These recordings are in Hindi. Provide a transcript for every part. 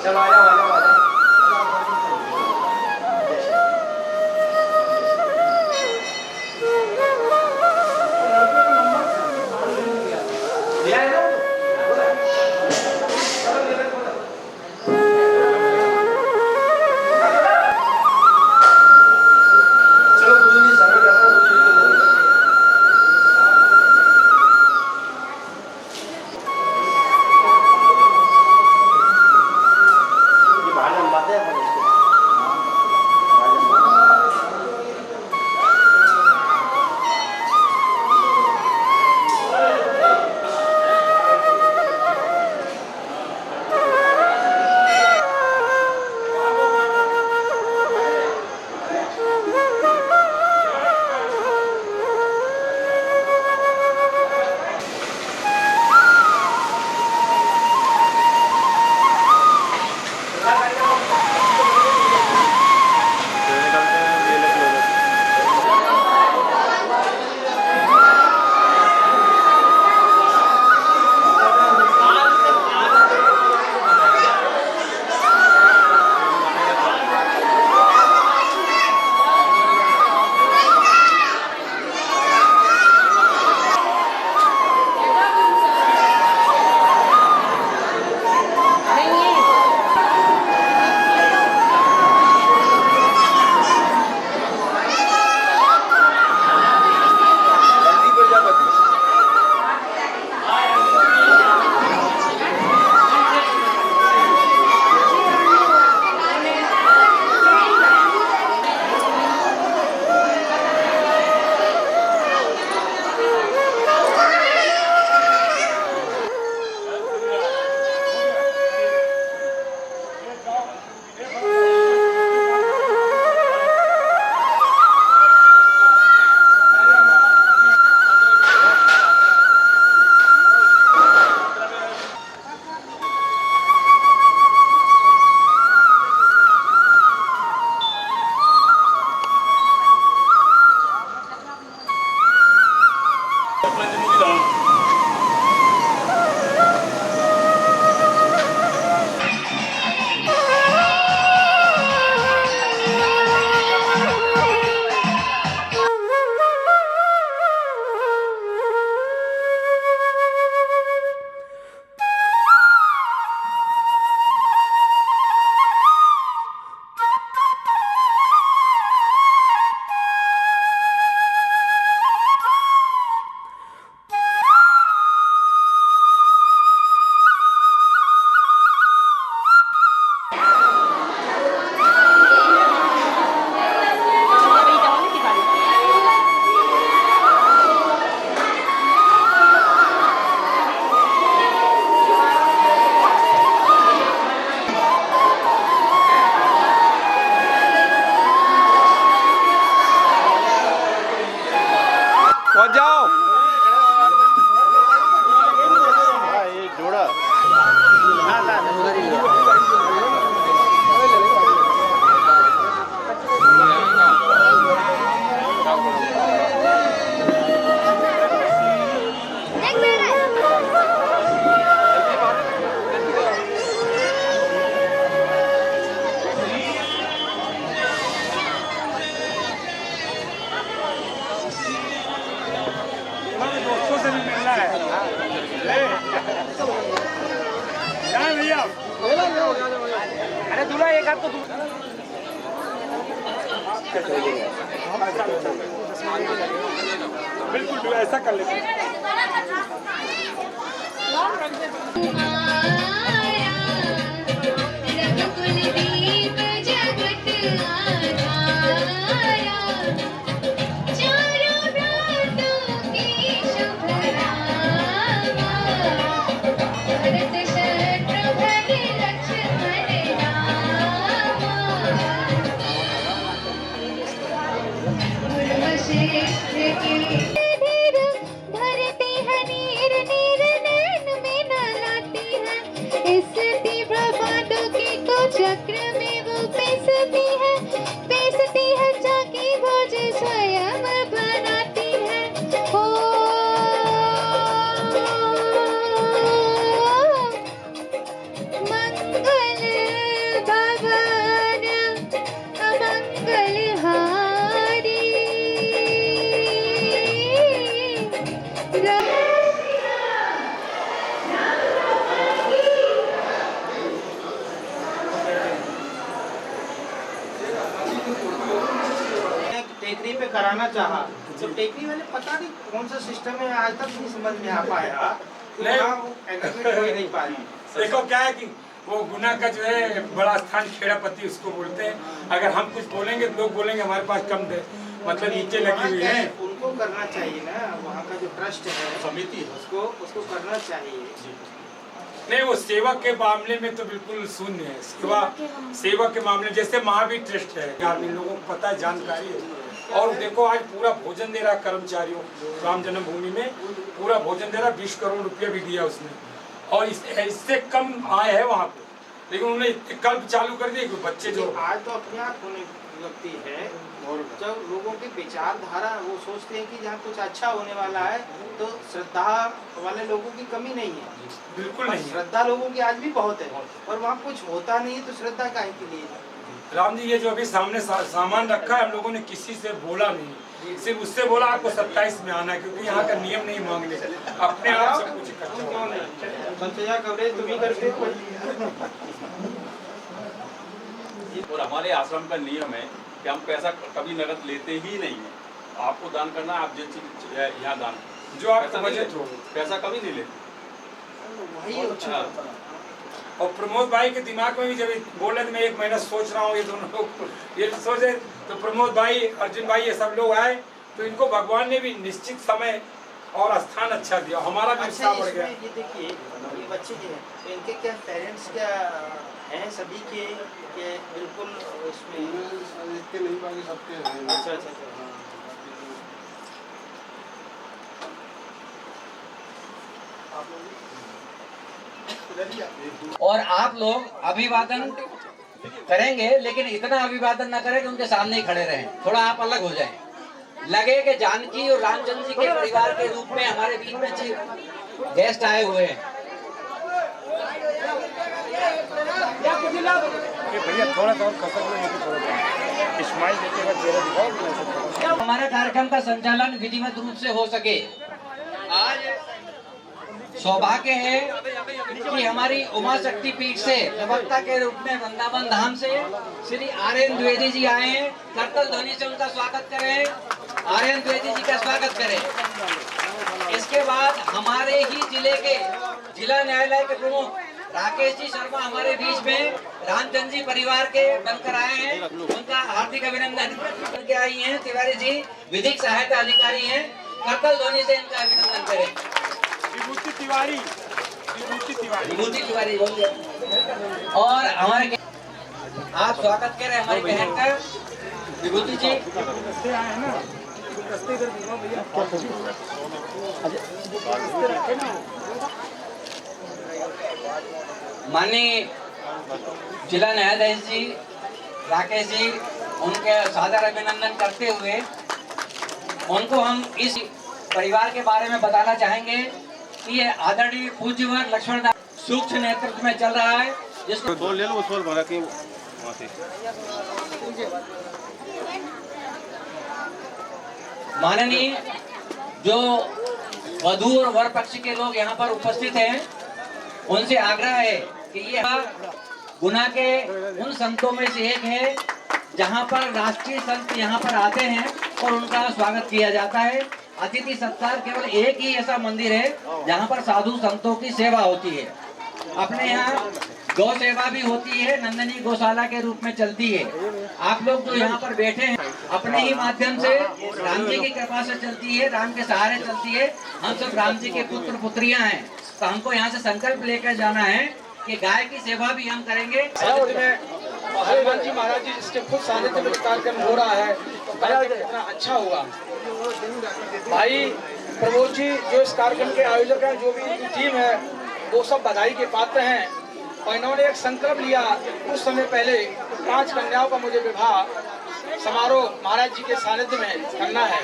चलो आ जाओ आ जाओ आ जाओ। लिया है ना वो तो? बोला है? चलो ले ले बोला। चलो गुरुजी समय कर रहा है गुरुजी को ले लो। ये बाहर लंबाते हैं अपन इसको। बाहर लंबाते हैं। पहुंच जाओ। ये जोड़ा दोस्तों से भी मिलना है। भैया अरे दूल्हा एक हाथ तो बिल्कुल ऐसा कर लेते चक्र में वो पेसती है जाके भोज स्वयं बनाती है। ओ मंगल टेकरी पे कराना चाहा, तो टेकरी वाले पता नहीं कौन सा सिस्टम है, आज तक नहीं समझ में आ पाया। नहीं। एग्रीमेंट हो ही नहीं पा रही। देखो क्या है कि वो गुना का जो है बड़ा स्थान खेड़ापति उसको बोलते हैं। अगर हम कुछ बोलेंगे तो लोग बोलेंगे हमारे पास कम दे, मतलब ईंटें लगी हुई हैं। उनको करना चाहिए ना, वहाँ का जो ट्रस्ट है समिति उसको करना चाहिए। नहीं, वो सेवक के मामले में तो बिल्कुल शून्य है। सेवक के मामले जैसे महावीर ट्रस्ट है, ग्रामीण लोगों को पता है, जानकारी है। और देखो आज पूरा भोजन दे रहा कर्मचारियों, राम जन्मभूमि में पूरा भोजन दे रहा, 20 करोड़ रुपया भी दिया उसने, और इससे कम आए है वहाँ पे, लेकिन उन्होंने कल्प चालू कर दिए कि बच्चे जो आज तो अपने आप होने लगती है। और जब लोगों की विचारधारा वो सोचते हैं कि जहाँ कुछ अच्छा होने वाला है, तो श्रद्धा वाले लोगों की कमी नहीं है, बिल्कुल नहीं। श्रद्धा लोगों की आज भी बहुत है, और वहाँ कुछ होता नहीं है तो श्रद्धा काहे के लिए? राम जी, ये जो अभी सामने सामान रखा है, हम लोगों ने किसी से बोला नहीं, सिर्फ उससे बोला आपको 27 में आना है, क्योंकि यहाँ का नियम नहीं मांगने, अपने आप से कुछ इकट्ठा कवरेज तुम ही करते हो। और हमारे आश्रम का नियम है कि हम पैसा कभी नगद लेते ही नहीं है। आपको दान करना है, आप जिस चीज यहाँ दान जो आपका बजट हो, पैसा कभी नहीं लेते। वही अच्छा। और प्रमोद भाई के दिमाग में भी जब बोल रहे थे मैं 1 महीना सोच रहा हूँ, ये दोनों लोग ये सोच रहे, तो प्रमोद भाई, अर्जुन भाई, ये सब लोग आए, तो इनको भगवान ने भी निश्चित समय और स्थान अच्छा दिया, हमारा भी उत्साह बढ़ गया। ये देखिए, ये बच्चे जो हैं, तो इनके क्या पेरेंट्स क्या हैं सभी के बिल्कुल इसमें इसके नहीं बाकी सबके हैं। अच्छा। और आप लोग अभिवादन करेंगे, लेकिन इतना अभिवादन ना करें कि उनके सामने ही खड़े रहें, थोड़ा आप अलग हो जाएं। लगे कि जानकी और रामचंद्र जी के परिवार के रूप में हमारे बीच में गेस्ट आए हुए हैं। भैया थोड़ा सा स्माइल देते हुए चेहरा दिखाओ। हमारे कार्यक्रम का संचालन विधिवत रूप से हो सके। आज सौभाग्य है कि हमारी उमा शक्ति पीठ से प्रवक्ता के रूप में वृंदावन धाम से श्री आर्यन द्विवेदी जी आए हैं। करतल ध्वनि से उनका स्वागत करें, आर्यन द्विवेदी जी का स्वागत करें। इसके बाद हमारे ही जिले के जिला न्यायालय के प्रमुख राकेश जी शर्मा हमारे बीच में रामचंद्र जी परिवार के बनकर आए हैं, उनका हार्दिक अभिनंदन करके आई हैं। तिवारी जी विधिक सहायता अधिकारी हैं, करतल ध्वनि से इनका अभिनंदन करें। विभूति तिवारी बोलिए। और हमारे आप स्वागत करें हमारी बहन का, विभूति जी। माननीय जिला न्यायाधीश जी राकेश जी, उनके सादर अभिनंदन करते हुए उनको हम इस परिवार के बारे में बताना चाहेंगे कि ये आदरणीय पूज्यवर लक्ष्मण सूक्ष्म नेतृत्व में चल रहा है, जिसको बोल ले लो, उस भरा के वहाँ से। माननीय जो वधू और वर पक्ष के लोग यहाँ पर उपस्थित हैं, उनसे आग्रह है कि ये गुना के उन संतों में से एक है जहाँ पर राष्ट्रीय संत यहाँ पर आते हैं और उनका स्वागत किया जाता है। अतिथि सत्कार केवल एक ही ऐसा मंदिर है जहाँ पर साधु संतों की सेवा होती है। अपने यहाँ गौ सेवा भी होती है, नंदनी गौशाला के रूप में चलती है। आप लोग जो यहाँ पर बैठे हैं अपने ही माध्यम से राम जी की कृपा से चलती है, राम के सहारे चलती है। हम सब राम जी के पुत्र पुत्रियां हैं, तो हमको यहाँ से संकल्प लेकर जाना है कि गाय की सेवा भी हम करेंगे। हनुमान जी महाराज जी जिसके खुद सानिध्य में कार्यक्रम हो रहा है, तो कार्यक्रम कितना अच्छा हुआ। भाई प्रमोद जी जो इस कार्यक्रम के आयोजक हैं, जो भी इनकी टीम है, वो सब बधाई के पात्र हैं। और इन्होंने एक संकल्प लिया कुछ समय पहले, 5 कन्याओं का मुझे विवाह समारोह महाराज जी के सानिध्य में करना है।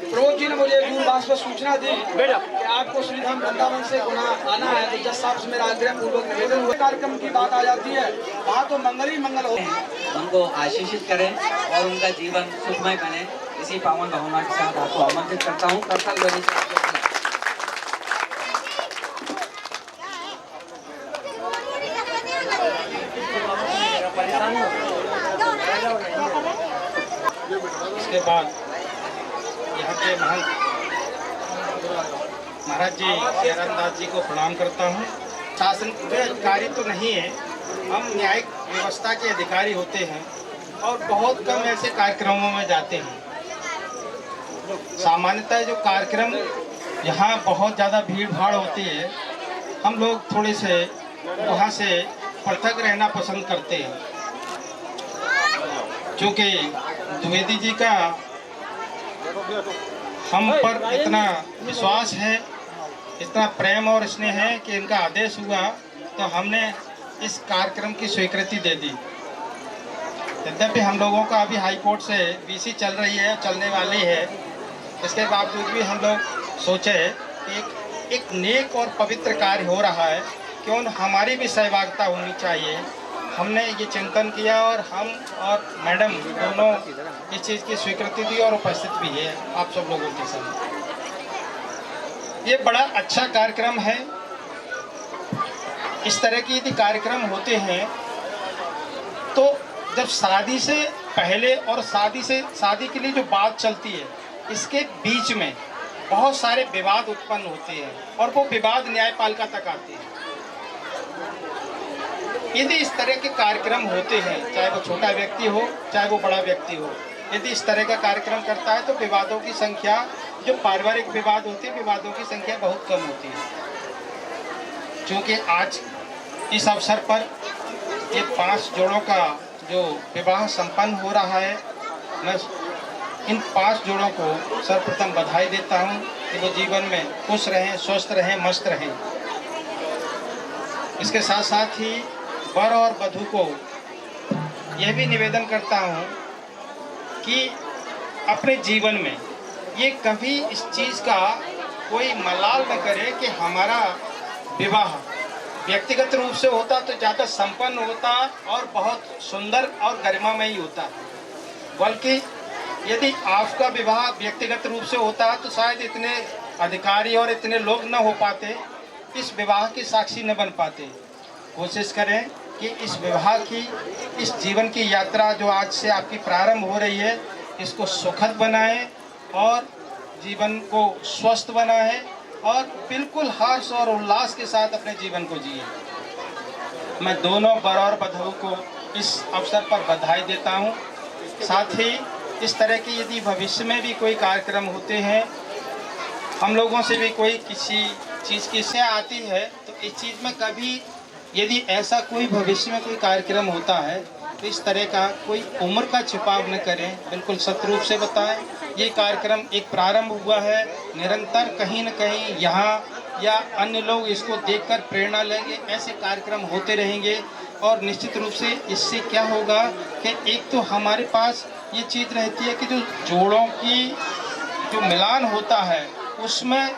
प्रमोद जी ने मुझे दूरभाष पर सूचना दी कि आपको श्रीधाम वृंदावन से गुना आना है, तो जज साहब से मेरा आग्रह पूर्वक निवेदन हुआ। कार्यक्रम की बात आ जाती है, वहाँ तो मंगल ही मंगल हो। उनको आशीषित करें और उनका जीवन सुखमय बने, इसी पावन भावना के साथ आपको आमंत्रित करता हूँ। करतल ध्वनि से इसके बाद यहाँ के महंत महाराज जी जयराम दास जी को प्रणाम करता हूँ। शासन के अधिकारी तो नहीं है, हम न्यायिक व्यवस्था के अधिकारी होते हैं और बहुत कम ऐसे कार्यक्रमों में जाते हैं। सामान्यतः जो कार्यक्रम यहाँ बहुत ज़्यादा भीड़ भाड़ होती है, हम लोग थोड़े से वहाँ से पृथक रहना पसंद करते हैं। क्योंकि द्विवेदी जी का हम पर इतना विश्वास है, इतना प्रेम और स्नेह है कि इनका आदेश हुआ तो हमने इस कार्यक्रम की स्वीकृति दे दी। यद्यपि हम लोगों का अभी हाई कोर्ट से वीसी चल रही है, चलने वाली है, इसके बावजूद भी हम लोग सोचे कि एक नेक और पवित्र कार्य हो रहा है, क्यों हमारी भी सहभागिता होनी चाहिए। हमने ये चिंतन किया और हम और मैडम दोनों इस चीज़ की स्वीकृति दी और उपस्थित भी है आप सब लोगों के सामने। ये बड़ा अच्छा कार्यक्रम है। इस तरह की यदि कार्यक्रम होते हैं तो जब शादी से पहले और शादी के लिए जो बात चलती है, इसके बीच में बहुत सारे विवाद उत्पन्न होते हैं और वो विवाद न्यायपालिका तक आते हैं। यदि इस तरह के कार्यक्रम होते हैं, चाहे वो छोटा व्यक्ति हो चाहे वो बड़ा व्यक्ति हो, यदि इस तरह का कार्यक्रम करता है तो विवादों की संख्या, जो पारिवारिक विवाद होते हैं, विवादों की संख्या बहुत कम होती है। क्योंकि आज इस अवसर पर ये 5 जोड़ों का जो विवाह संपन्न हो रहा है, मैं इन 5 जोड़ों को सर्वप्रथम बधाई देता हूँ कि वो जीवन में खुश रहें, स्वस्थ रहें, मस्त रहें। इसके साथ साथ ही वर और वधू को यह भी निवेदन करता हूँ कि अपने जीवन में ये कभी इस चीज़ का कोई मलाल न करे कि हमारा विवाह व्यक्तिगत रूप से होता तो ज़्यादा संपन्न होता और बहुत सुंदर और गरिमामयी होता, बल्कि यदि आपका विवाह व्यक्तिगत रूप से होता तो शायद इतने अधिकारी और इतने लोग न हो पाते, इस विवाह की साक्षी न बन पाते। कोशिश करें कि इस विवाह की, इस जीवन की यात्रा जो आज से आपकी प्रारंभ हो रही है, इसको सुखद बनाएं और जीवन को स्वस्थ बनाएं और बिल्कुल हर्ष और उल्लास के साथ अपने जीवन को जिए। मैं दोनों वर और वधू को इस अवसर पर बधाई देता हूं। साथ ही इस तरह की यदि भविष्य में भी कोई कार्यक्रम होते हैं, हम लोगों से भी कोई किसी चीज़ की समस्या आती है, तो इस चीज़ में कभी यदि ऐसा कोई भविष्य में कोई कार्यक्रम होता है तो इस तरह का कोई उम्र का छिपाव न करें, बिल्कुल सत्य रूप से बताएं। ये कार्यक्रम एक प्रारंभ हुआ है, निरंतर कहीं न कहीं यहाँ या अन्य लोग इसको देखकर प्रेरणा लेंगे, ऐसे कार्यक्रम होते रहेंगे। और निश्चित रूप से इससे क्या होगा कि एक तो हमारे पास ये चीज़ रहती है कि जो जोड़ों की जो मिलान होता है उसमें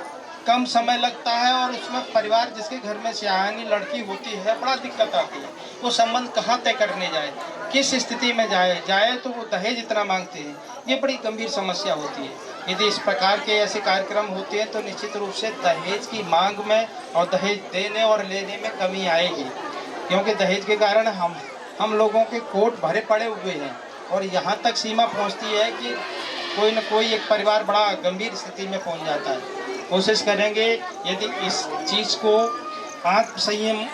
कम समय लगता है और उसमें परिवार जिसके घर में सयानी लड़की होती है बड़ा दिक्कत आती है। वो संबंध कहाँ तय करने जाए, किस स्थिति में जाए तो वो दहेज इतना मांगते हैं, ये बड़ी गंभीर समस्या होती है। यदि इस प्रकार के ऐसे कार्यक्रम होते हैं तो निश्चित रूप से दहेज की मांग में और दहेज देने और लेने में कमी आएगी, क्योंकि दहेज के कारण हम लोगों के कोर्ट भरे पड़े हुए हैं और यहाँ तक सीमा पहुँचती है कि कोई न कोई एक परिवार बड़ा गंभीर स्थिति में पहुँच जाता है। कोशिश करेंगे यदि इस चीज़ को आत्म संयम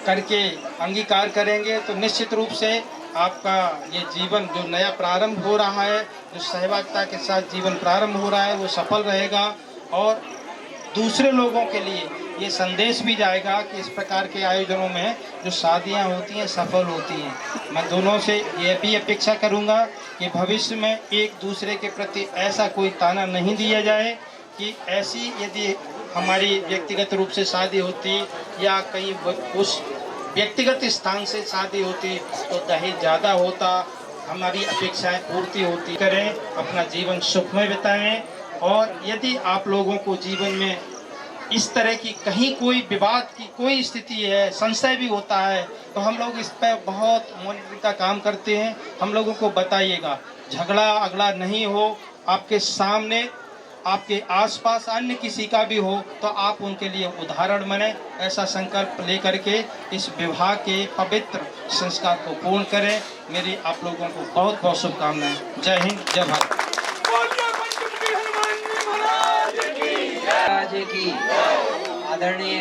करके अंगीकार करेंगे तो निश्चित रूप से आपका ये जीवन जो नया प्रारंभ हो रहा है, जो सहभागिता के साथ जीवन प्रारंभ हो रहा है, वो सफल रहेगा और दूसरे लोगों के लिए ये संदेश भी जाएगा कि इस प्रकार के आयोजनों में जो शादियां होती हैं सफल होती हैं। मैं दोनों से ये भी अपेक्षा करूंगा कि भविष्य में एक दूसरे के प्रति ऐसा कोई ताना नहीं दिया जाए कि ऐसी यदि हमारी व्यक्तिगत रूप से शादी होती या कहीं उस व्यक्तिगत स्थान से शादी होती तो दहेज ज़्यादा होता, हमारी अपेक्षाएं पूर्ति होती। करें, अपना जीवन सुखमय बिताएं और यदि आप लोगों को जीवन में इस तरह की कहीं कोई विवाद की कोई स्थिति है, संशय भी होता है, तो हम लोग इस पर बहुत मॉनिटरिंग का काम करते हैं। हम लोगों को बताइएगा, झगड़ा अगड़ा नहीं हो, आपके सामने आपके आसपास अन्य किसी का भी हो तो आप उनके लिए उदाहरण बने, ऐसा संकल्प लेकर के इस विवाह के पवित्र संस्कार को पूर्ण करें। मेरी आप लोगों को बहुत बहुत शुभकामनाएं। जय हिंद, जय भारत। महारानी की। आदरणीय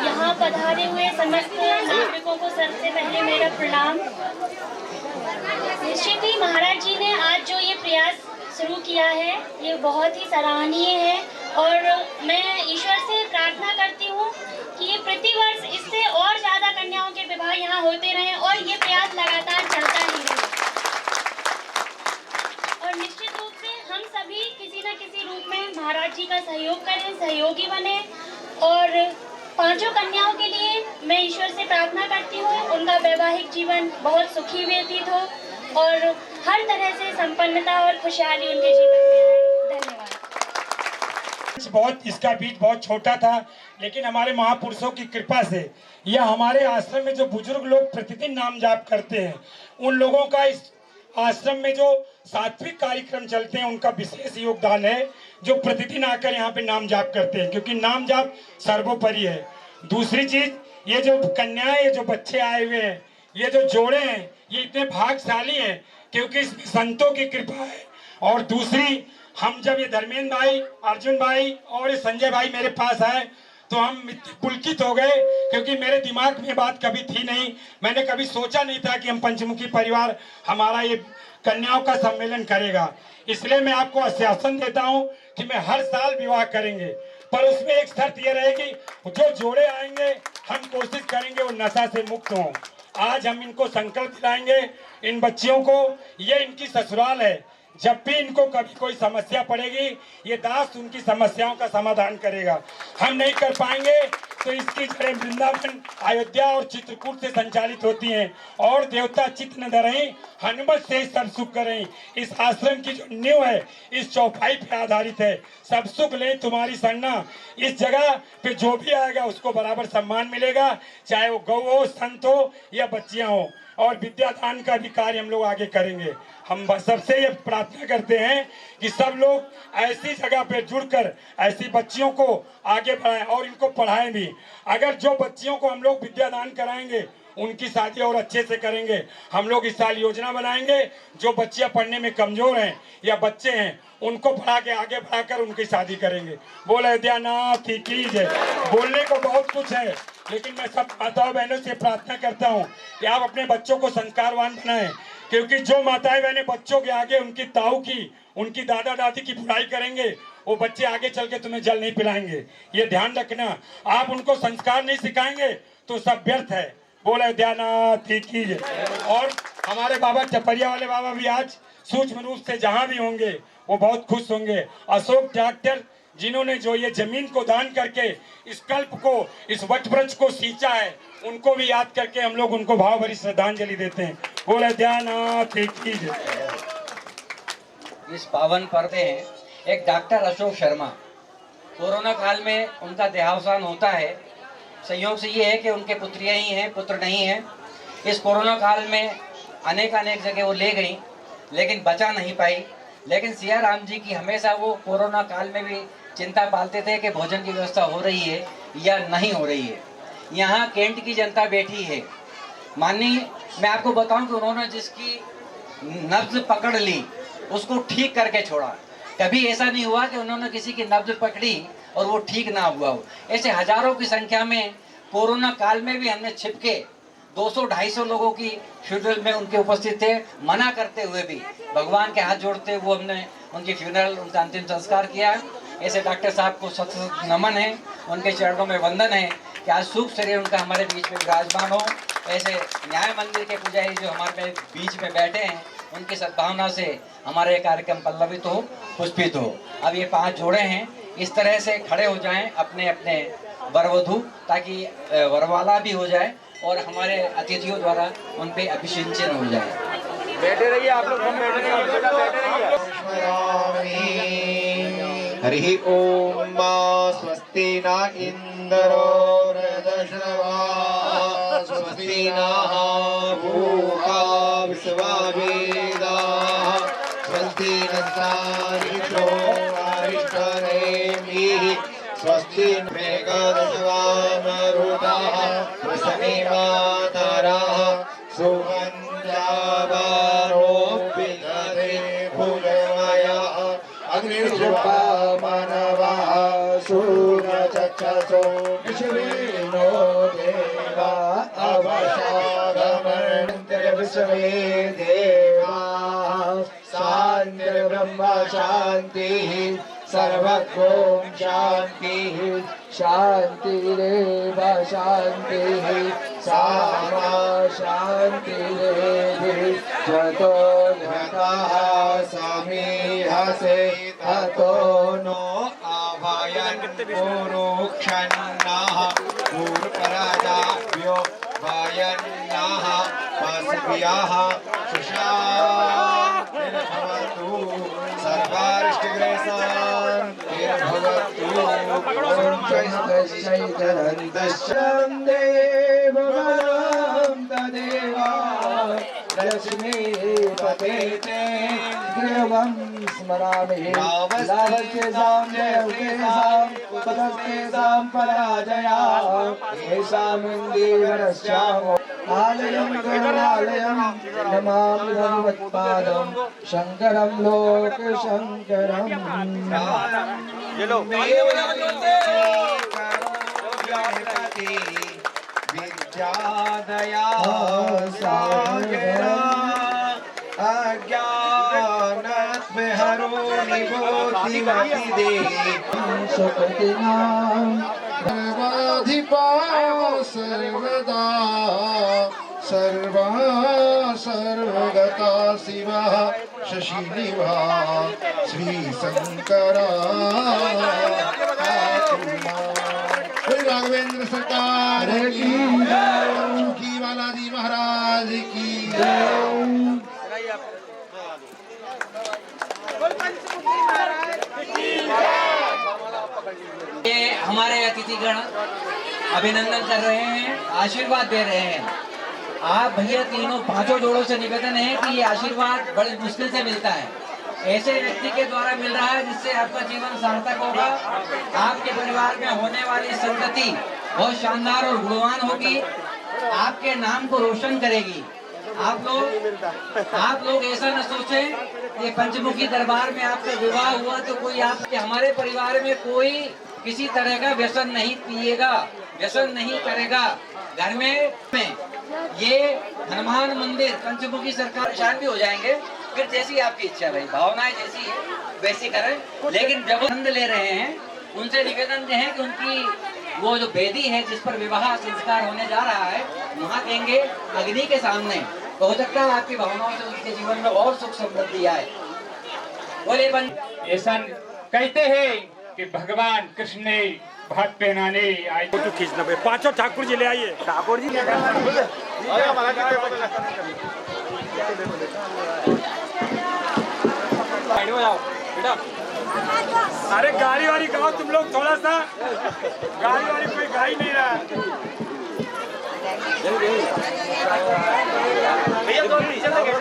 यहाँ पधारे हुए समस्त नागरिकों को सबसे पहले मेरा प्रणाम। निश्चित ही महाराज जी ने आज जो ये प्रयास शुरू किया है ये बहुत ही सराहनीय है और मैं ईश्वर से प्रार्थना करती हूँ कि ये प्रतिवर्ष इससे और ज़्यादा कन्याओं के विवाह यहाँ होते रहें और ये प्रयास लगातार चलता ही रहे। और निश्चित रूप से हम सभी किसी न किसी रूप में महाराज जी का सहयोग करें, सहयोगी बने और पांचों कन्याओं के लिए मैं ईश्वर से प्रार्थना करती हूँ उनका वैवाहिक जीवन बहुत सुखी व्यतीत हो और हर तरह से संपन्नता और खुशहाली उनके जीवन में आए। धन्यवाद। बहुत इसका बीज बहुत छोटा था, लेकिन हमारे महापुरुषों की कृपा से यह हमारे आश्रम में जो बुजुर्ग लोग प्रतिदिन नाम जाप करते हैं उन लोगों का इस आश्रम में जो सात्विक कार्यक्रम चलते हैं उनका विशेष योगदान है, जो प्रतिदिन आकर यहाँ पे नाम जाप करते हैं, क्योंकि नाम जाप सर्वोपरि है। दूसरी चीज, ये जो कन्याएं, ये जो बच्चे आए हुए हैं, ये जो जोड़े हैं, ये इतने भाग्यशाली हैं क्योंकि इसमें संतों की कृपा है। और दूसरी, हम जब ये धर्मेंद्र भाई, अर्जुन भाई और ये संजय भाई मेरे पास आए तो हम इतने पुलकित हो गए क्योंकि मेरे दिमाग में बात कभी थी नहीं। मैंने कभी सोचा नहीं था कि हम पंचमुखी परिवार हमारा ये कन्याओं का सम्मेलन करेगा। इसलिए मैं आपको आश्वासन देता हूं कि मैं हर साल विवाह करेंगे, पर उसमें एक शर्त ये रहेगी, जो जोड़े आएंगे हम कोशिश करेंगे वो नशा से मुक्त हों। आज हम इनको संकल्प दिलाएंगे, इन बच्चियों को, ये इनकी ससुराल है, जब भी इनको कभी कोई समस्या पड़ेगी ये दास उनकी समस्याओं का समाधान करेगा। हम नहीं कर पाएंगे तो इसकी जड़ें वृंदावन, अयोध्या और चित्रकूट से संचालित होती हैं और देवता चित्त न धरहीं, हनुमत से सब सुख करें। इस आश्रम की जो नींव है इस चौपाई पे आधारित है। सब सुख ले तुम्हारी सरना। इस जगह पे जो भी आएगा उसको बराबर सम्मान मिलेगा, चाहे वो गौ हो, संत हो या बच्चियां हो। और विद्यादान का भी कार्य हम लोग आगे करेंगे। हम सबसे ये प्रार्थना करते हैं कि सब लोग ऐसी जगह पे जुड़कर ऐसी बच्चियों को आगे बढ़ाएं और इनको पढ़ाएं भी। अगर जो बच्चियों को हम लोग विद्यादान कराएंगे उनकी शादी और अच्छे से करेंगे। हम लोग इस साल योजना बनाएंगे, जो बच्चियां पढ़ने में कमजोर हैं या बच्चे हैं उनको पढ़ा के आगे बढ़ाकर उनकी शादी करेंगे। बोले अयोध्यानाथ की जय। बोलने को बहुत कुछ है, लेकिन मैं सब माताओं बहनों से प्रार्थना करता हूँ कि आप अपने बच्चों को संस्कारवान बनाएं, क्योंकि जो माताएं बहनें बच्चों के आगे उनकी ताऊ की, उनकी दादा दादी की बुराई करेंगे वो बच्चे आगे चल के तुम्हें जल नहीं पिलाएंगे। ये ध्यान रखना। आप उनको संस्कार नहीं सिखाएंगे तो सब व्यर्थ है। बोले अयोध्यानाथ की जय। और हमारे बाबा चपरिया वाले बाबा भी आज सूक्ष्म रूप से जहाँ भी होंगे वो बहुत खुश होंगे। अशोक डॉक्टर जिन्होंने जो ये जमीन को दान करके इस कल्प को, इस वट वृक्ष को सींचा है, उनको भी याद करके हम लोग उनको भावभरी श्रद्धांजलि देते हैं। बोले अयोध्यानाथ की जय। इस पावन पर्व में एक डॉक्टर अशोक शर्मा, कोरोना काल में उनका देहावसान होता है। संयोग से ये है कि उनके पुत्रियां ही हैं, पुत्र नहीं हैं। इस कोरोना काल में अनेक जगह वो ले गई लेकिन बचा नहीं पाई। लेकिन सिया राम जी की हमेशा वो कोरोना काल में भी चिंता पालते थे कि भोजन की व्यवस्था हो रही है या नहीं हो रही है। यहाँ कैंट की जनता बैठी है। माननीय, मैं आपको बताऊं कि उन्होंने जिसकी नब्ज पकड़ ली उसको ठीक करके छोड़ा। कभी ऐसा नहीं हुआ कि उन्होंने किसी की नब्ज पकड़ी और वो ठीक ना हुआ हो। ऐसे हजारों की संख्या में कोरोना काल में भी हमने छिपके 200-250 लोगों की फ्यूनरल में उनके उपस्थित थे। मना करते हुए भी, भगवान के हाथ जोड़ते हुए हमने उनकी फ्यूनरल, उनका अंतिम संस्कार किया। ऐसे डॉक्टर साहब को सत नमन है, उनके चरणों में वंदन है कि आज शुभ शरीर उनका हमारे बीच में विराजमान हो। ऐसे न्याय मंदिर के पुजारी जो हमारे बीच में बैठे हैं उनकी सद्भावना से हमारे कार्यक्रम पल्लवित हो, पुष्पित हो। अब ये 5 जोड़े हैं, इस तरह से खड़े हो जाएं अपने अपने वरवधू, ताकि वरवाला भी हो जाए और हमारे अतिथियों द्वारा उन पे अभिषेचन हो जाए। बैठे रहिए आप लोग, हम बैठे रहिए। हरि ओम। स्वस्ति न इंद्रो वृद्धश्रवा स्वस्ति नः पूषा विश्ववेदाः स्वस्ति नस्तारित्रो अरिष्टनेमिः स्वस्ति मृगदशवामरुताः प्रसन्निमातरः सुगन्धावरोपितरे भुजमयः अग्निर्जुपाम ससो विश्वेनो देवा अवसागमन्त्रिविश्वे देवा शान्तिर्ब्रह्म शान्तिः सर्वगों शान्तिः शान्तिरेव शान्तिः सामा शान्तिरेव जतो घटः समीहसे ततो नो अभयन् पुरुक्षन्नः पूर्वराजाभ्यो भयन्नः पशुभ्यः सुशान्तिर्भवतु सर्वारिष्टग्रहशान्तिर्भवतु ॐ देव तदेवा लक्ष्मी पतेते गृहं स्मरामि लाभस्तेषां जयस्तेषां पदस्तेषां पराजया येषां देवरस्यामो आलयं करुणालयं नमामि भगवत्पादं शङ्करं लोकशङ्करम् विद्यादया सागरा अज्ञानत्महरो निबोधिमति देहि सुकृतिनां सर्वाधिपा सर्वदा सर्वा सर्वगता शिवः शशिनिभा श्रीशङ्करा राघवेंद्र सरकार की की बालाजी महाराज की ये हमारे अतिथिगण अभिनंदन कर रहे हैं, आशीर्वाद दे रहे हैं। आप भैया तीनों पांचों जोड़ों से निवेदन है कि ये आशीर्वाद बड़ी मुश्किल से मिलता है, ऐसे व्यक्ति के द्वारा मिल रहा है जिससे आपका जीवन सार्थक होगा। आपके परिवार में होने वाली संतति बहुत शानदार और गुणवान होगी, आपके नाम को रोशन करेगी। आप लोग ऐसा न सोचें कि पंचमुखी दरबार में आपका विवाह हुआ तो कोई आपके हमारे परिवार में कोई किसी तरह का व्यसन नहीं पिएगा, व्यसन नहीं करेगा। घर में ये हनुमान मंदिर पंचमुखी सरकार शांत भी हो जाएंगे, फिर जैसी आपकी इच्छा भाई, भावनाएं जैसी है वैसी करें। लेकिन जब आनंद ले रहे हैं उनसे निवेदन है कि उनकी वो जो वेदी है जिस पर विवाह संस्कार होने जा रहा है वहाँ देंगे अग्नि के सामने, तो हो सकता है आपकी भावनाओं से उनके जीवन में और सुख समृद्धि आए। बोले ऐसा कहते हैं कि भगवान कृष्ण ने भात पहनाने आए फोटो खींचना भाई, पांचों ठाकुर जी ले आइए। ठाकुर जी बेटा, अरे गाड़ी वाड़ी गाओ तुम लोग थोड़ा सा, गाड़ी वाड़ी कोई गा ही नहीं रहा। भैया तो पीछे लगे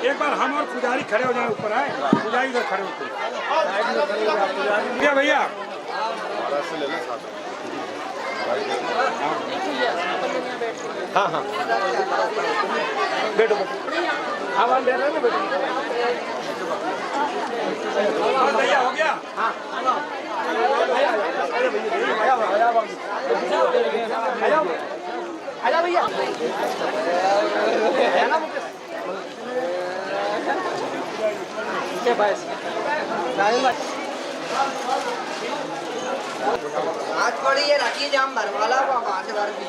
एक बार हम और पुजारी खड़े हो जाए, ऊपर आए, पुजारी इधर खड़े होते भैया। हाँ हाँ बैठो हाँ दे रहे बेटो भैया हो गया। हाँ आजा भैया आज पड़ी ये रखी जाम भरवाला पाँच बार भी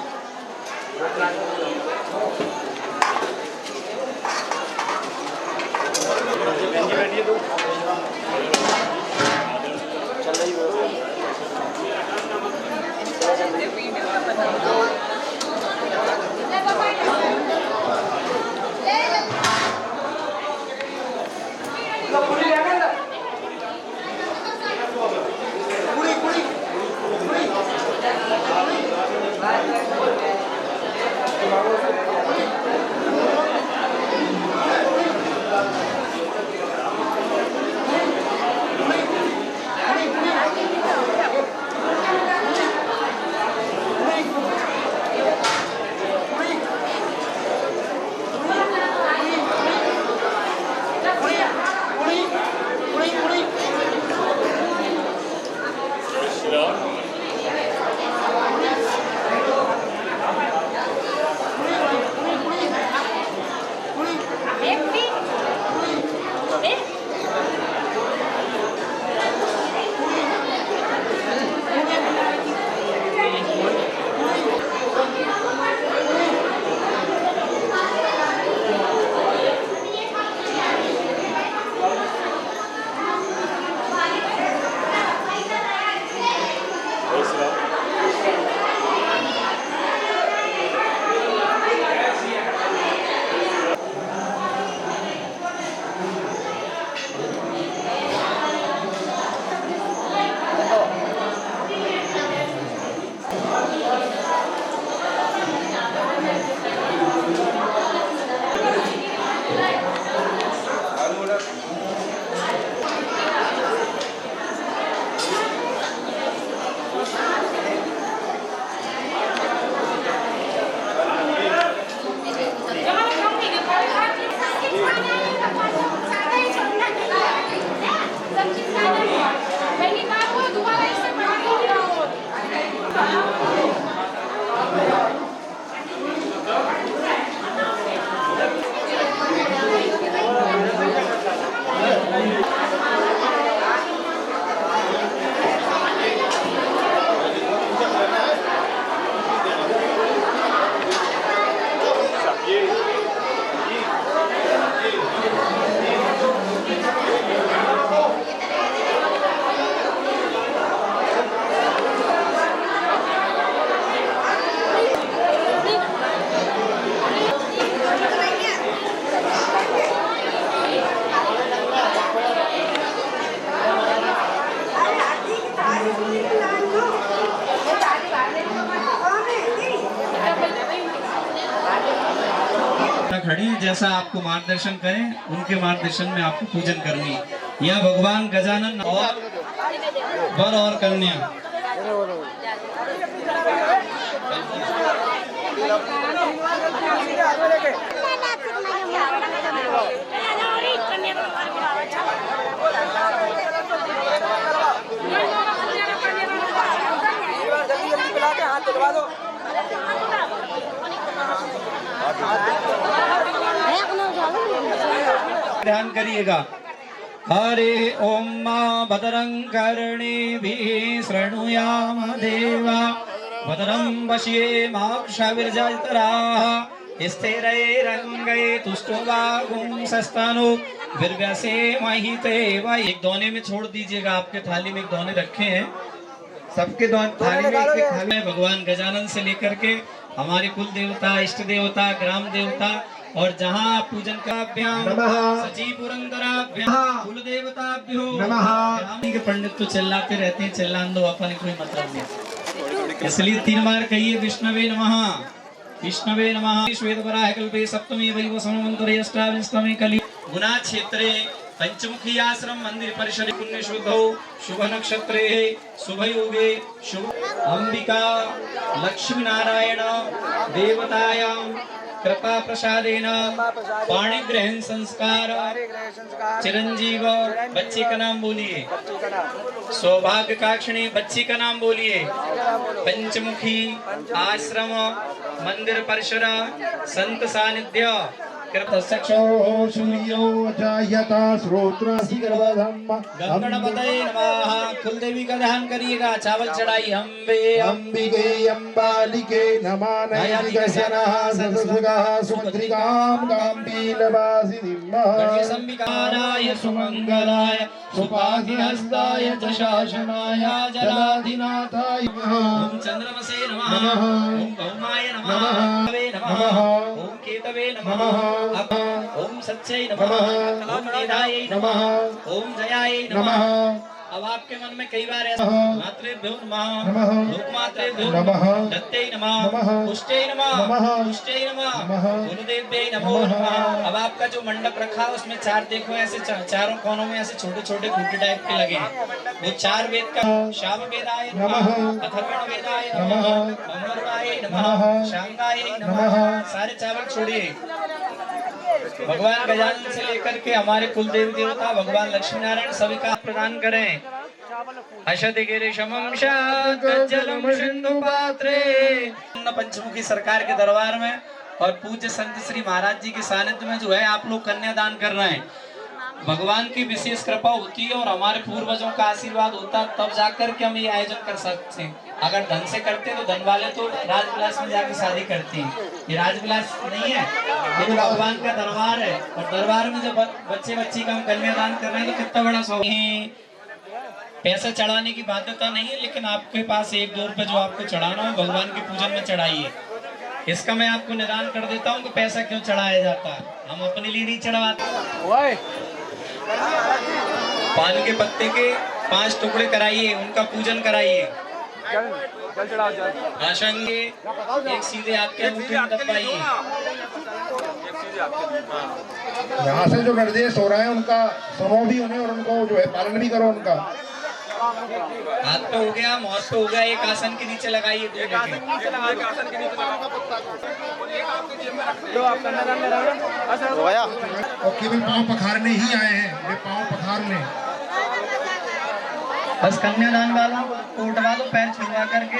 खड़े हैं, जैसा आपको मार्गदर्शन करें उनके मार्गदर्शन में आपको पूजन करनी है। यह भगवान गजानन और वर और कन्या ध्यान करिएगा। हरे ओम भद्रं कर्णेभिः शृणुयाम देवा भद्रं पश्येमाक्षविर्जत्राः स्थिरैरङ्गै तुष्टुवागुंसस्तनु वीर्यसे महिते वा। एक दोने में छोड़ दीजिएगा, आपके थाली में एक दोने रखे हैं, सबके थाली में एक थाली में भगवान गजानन से लेकर के हमारे कुल देवता, इष्ट देवता, ग्राम देवता और जहाँ पूजन काभ्याम सची पुरंदराभ्याम कुल देवताभ्यो नमः के पंडित तो चिल्लाते रहते हैं, चिल्लान दो, अपन कोई मतलब नहीं, इसलिए 3 बार कहिए विष्णवे नमः, विष्णवे नमः। श्वेत वराह कल्पे सप्तमी वैवस्वतंत्रे अष्टाविंशतमे कली गुना क्षेत्रे पंचमुखी आश्रम मंदिर परिसर पुण्य शुद्धौ शुभ नक्षत्रे शुभ योगे शुभ अंबिका लक्ष्मी नारायण देवतायां कृपा प्रसादेन पाणी ग्रहण संस्कार चिरंजीव। बच्चे का नाम बोलिए। सौभाग्य काक्षिणी बच्ची का नाम बोलिए। पंचमुखी आश्रम मंदिर परिसर संत सानिध्य चक्षुः सूर्यो जायता श्रोत्रस्य गर्भधम्म गणपतये नमः। कुलदेवी का ध्यान करिएगा। चावल चढ़ाई अम्बे अंबिके अंबालिके नमः नैतिकशनः सदसुगः सुभद्रिकां काम्बीलवासिनीं गणेशंबिकाराय सुमंगलाय सुपाधिहस्ताय च शासनाय जलाधिनाथाय ओम चंद्रमसे नमः ओम भौमाय नमः नमः ओम केतवे नमः ओम सच्चै नमः ओम मेधायै नमः ओम जयायै नमः। अब आपके मन में कई बार ऐसा मात्रेभ्यो नमः लोकमात्रेभ्यो नमः दत्तै नमः पुष्टै नमः पुष्टै नमः गुरुदेव्यै नमो नमः। अब आपका जो मंडप रखा है उसमें 4 देखो ऐसे चारों कोनों में ऐसे छोटे छोटे खूंटे टाइप के लगे हैं, वो 4 वेद का शाम वेदाय नमः अथर्वण वेदाय नमः अमरुणाय नमः शांगाय नमः। सारे चावल छोड़िए। भगवान गजानन से लेकर के हमारे कुल देवी देवता भगवान लक्ष्मी नारायण सभी का प्रदान करें। अशति गिरिशमं शाकज्जलम सिंधु पात्रे। पंचमुखी सरकार के दरबार में और पूज्य संत श्री महाराज जी के सानिध्य में जो है आप लोग कन्यादान कर रहे हैं। भगवान की विशेष कृपा होती है और हमारे पूर्वजों का आशीर्वाद होता है, तब जाकर के हम ये आयोजन कर सकते हैं। अगर धन से करते तो धन वाले तो राजविलास में जाकर शादी करते हैं, ये राजविलास नहीं है, ये तो भगवान का दरबार है। और दरबार में जब बच्चे बच्ची का हम कन्यादान कर रहे हैं तो कितना बड़ा सौभाग्य। पैसा चढ़ाने की बाध्यता नहीं है, लेकिन आपके पास 1-2 रुपए जो आपको चढ़ाना हो भगवान के पूजन में चढ़ाइए। इसका मैं आपको निदान कर देता हूँ कि पैसा क्यों चढ़ाया जाता है। हम अपने लिए नहीं चढ़वाते। पान के पत्ते के 5 टुकड़े कराइए, उनका पूजन कराइए। आशंगे एक सीधे आपके अंगूठे में दबाइए। यहाँ से जो निर्देश हो रहा है उनका सुनो भी उन्हें और उनको जो है पालन भी करो उनका। हाथ पे हो गया, मौत पे हो गया, एक आसन के नीचे लगाइए। और केवल पाँव पखारने ही आए हैं, वे पाँव पखारने। बस कन्यादान वालों को उठवा दो पैर छुड़वा करके।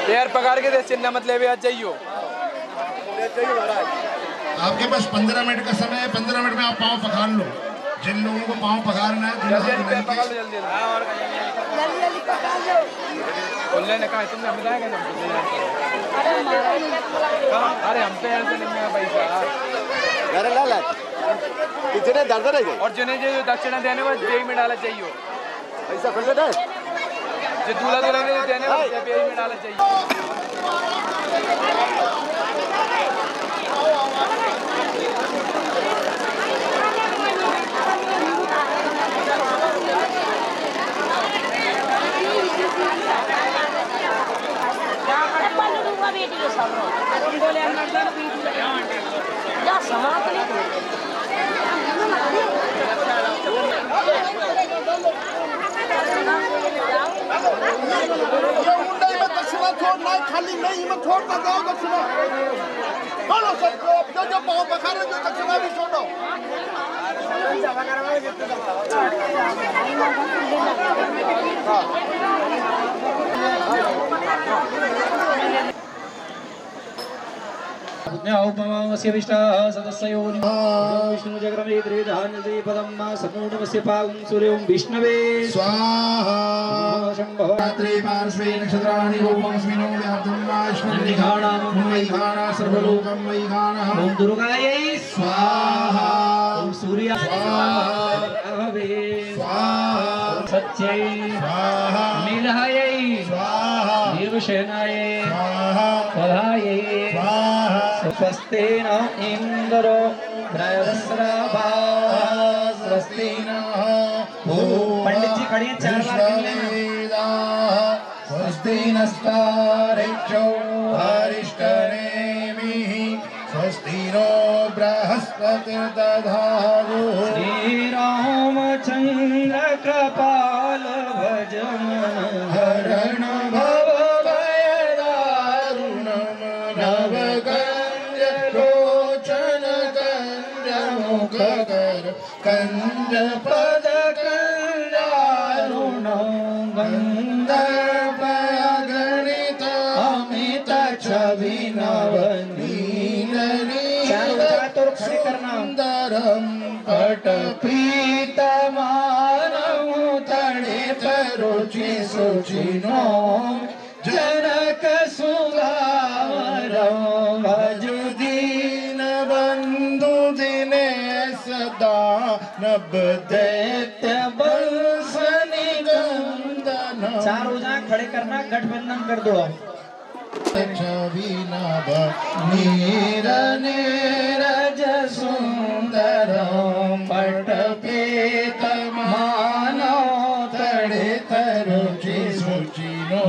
पैर पकड़ के दे चिन्ह मत ले आज जाइयो। आपके पास 15 मिनट का समय है, 15 मिनट में आप पाँव पखार लो। जिन लोगों को पाँव पखारना है ने कहा तुमने हम जाएंगे ना। अरे हम पे ऐसे नहीं है पैसा। अरे लाला कितने दर्द है और जिन्हें जो दक्षिणा देने वो जेई में डाला चाहिए पैसा खुल जाता है। जो दूल्हा दुल्हन ने देने वो जेई में डाला चाहिए। दक्षिणा छोड़ना खाली नहीं मत छोड़ता जाओ दक्षिणा बोलो सबको जो जो पाँव पखारे जो दक्षिणा भी छोड़ो विष्णुजग्रमे त्रिविधान्यते पदं सपूर्णमस्य पागं सूर्यं विष्णवे स्वाहा शम्भो रात्रि पार्श्वे नक्षत्राणि रूपमस्मिनो व्याप्तं वाष्णविघाणां वैघाणा सर्वलोकं वैघाणः ॐ दुर्गायै स्वाहा ॐ सूर्याय स्वाहा स्वाहा सत्यै स्वाहा नीलहायै स्वाहा देवसेनायै स्वाहा वधायै स्वाहा स्वस्ति न इन्द्रो बृहस्पतिर्वा स्वस्ति नः पंडित जी खड़े हैं 4 बार गिन लेना स्वस्ति नस्तारिक्षो हरिष्ठनेमिः स्वस्ति नो बृहस्पतिर्दधातु श्री रामचंद्र कृपाल भजमन हरण भव भयदारुणं नवकञ्ज लोचन कञ्ज मुखकर कञ्ज पद कञ्जारुणं गन्धर्वगणित अमित छवि सुन्दरं पटपीतमानं तडितरुचि शुचिनो जनक सुधावरं भजुदीन बन्धु दिनेश दानव दैत्य बंसनि गंदन 4 हो जाए खड़े करना गठबंधन कर दो छविनभ नीर नीरज सुन्दरं पटपीतमानो तडितरुचि शुचिनो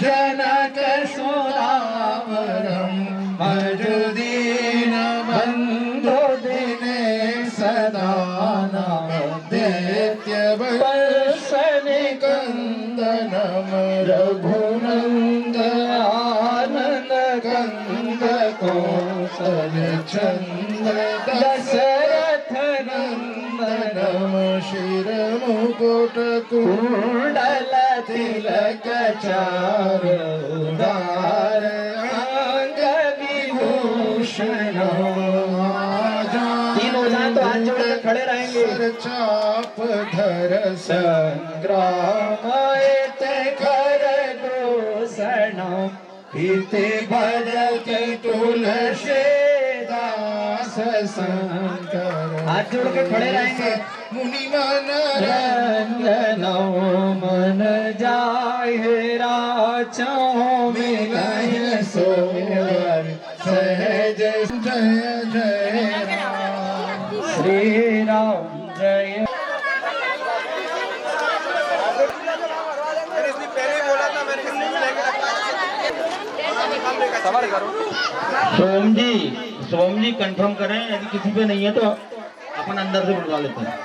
जनक सुधावरं भजुदीन बन्धु दिनेश दानव दैत्य बंसनि कंदनम रघुनंद आनंद कंद कौशल चंद दशरथ नंदनम शिर मुकुट कुंडल तिलक चारुदार अंग विभूषण 3 हो जाए तो हाथ जोड़ कर खड़े रहेंगे चाप धर संग्राम कर दूषण हिते भजते तुलसी दास शंकर हाथ जोड़ के खड़े रहेंगे मुनि मन रंजनो मन जाए राचो मिलय सोवर सहज जय जय राम श्री राम जय सोम जी कंफर्म करें यदि किसी पे नहीं है तो अपन अंदर से बुलवा लेते हैं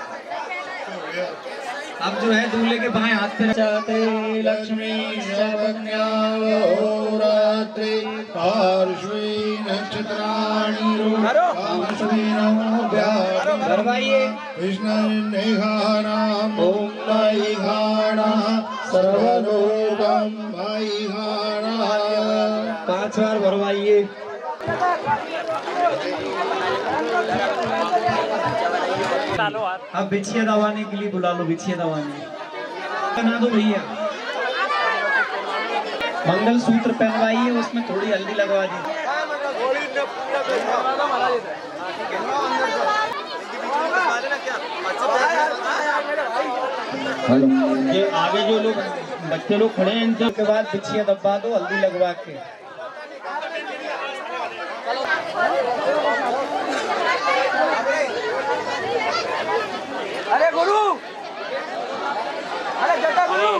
अब जो है दूल्हे के बाएं हाथ पे चाहते लक्ष्मी रात्रि पार्श्वे नक्षत्राणि भरवाइए विष्णुर्निघानाम् ॐ वैघाणः सर्वलोकं वैघाणः 5 बार भरवाइए अब बिछिया दबाने के लिए बुला लो बिछिया दबाने बना दो भैया मंगल सूत्र पहनवाइए उसमें थोड़ी हल्दी लगवा दी ये आगे जो लोग बच्चे लोग खड़े हैं इनके के बाद बिछिया दबा दो हल्दी लगवा के अरे गुरु अरे जटा गुरु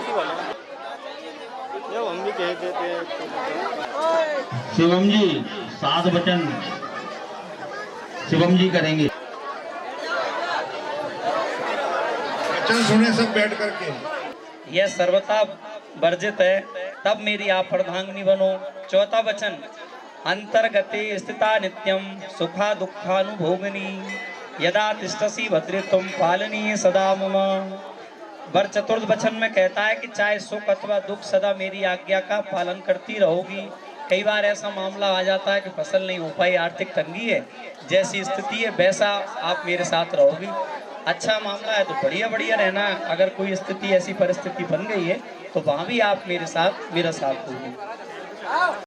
ये हम भी कह शिवम जी 7 वचन शिवम जी करेंगे। वचन सुने सब बैठ करके। यह सर्वथा वर्जित है, तब मेरी आप अर्धांगिनी बनो। चौथा वचन, अंतर्गते स्थिता नित्यम सुखा दुखानुभोगिनी, यदा तिष्ठसि भद्रे तुम पालनीय सदा मम। वर चतुर्थ वचन में कहता है कि चाहे सुख अथवा दुख सदा मेरी आज्ञा का पालन करती रहोगी। कई बार ऐसा मामला आ जाता है कि फसल नहीं हो पाई, आर्थिक तंगी है, जैसी स्थिति है वैसा आप मेरे साथ रहोगी। अच्छा मामला है तो बढ़िया बढ़िया रहना, अगर कोई स्थिति ऐसी परिस्थिति बन गई है तो वहाँ भी आप मेरे साथ मेरा साथ दोगे।